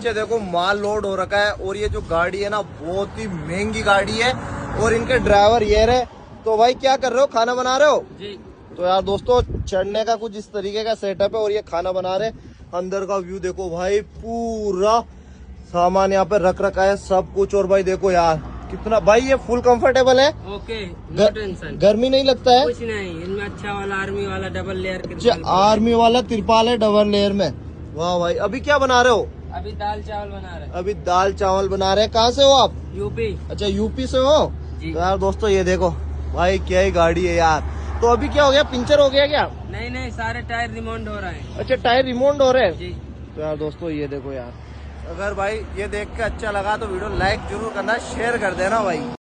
देखो माल लोड हो रखा है और ये जो गाड़ी है ना बहुत ही महंगी गाड़ी है और इनके ड्राइवर ये रहे। तो भाई क्या कर रहे हो, खाना बना रहे हो? जी। तो यार दोस्तों चढ़ने का कुछ इस तरीके का सेटअप है और ये खाना बना रहे। अंदर का व्यू देखो भाई, पूरा सामान यहाँ पे रख रखा है सब कुछ। और भाई देखो यार कितना, भाई ये फुल कंफर्टेबल है। ओके, नो टेंशन, गर्मी नहीं लगता है कुछ नहीं। इनमें अच्छा वाला आर्मी वाला डबल लेयर आर्मी वाला तिरपाल है डबल लेयर में। वाह भाई, अभी क्या बना रहे हो? अभी दाल चावल बना रहे हैं। अभी दाल चावल बना रहे हैं। कहाँ से हो आप? यूपी। अच्छा यूपी से हो जी। तो यार दोस्तों ये देखो भाई क्या ही गाड़ी है यार। तो अभी क्या हो गया, पंचर हो गया क्या? नहीं नहीं, सारे टायर रिमाउंड हो रहे हैं। अच्छा टायर रिमाउंड हो रहे हैं। जी। तो यार दोस्तों ये देखो यार, अगर भाई ये देख के अच्छा लगा तो वीडियो लाइक जरूर करना, शेयर कर देना भाई।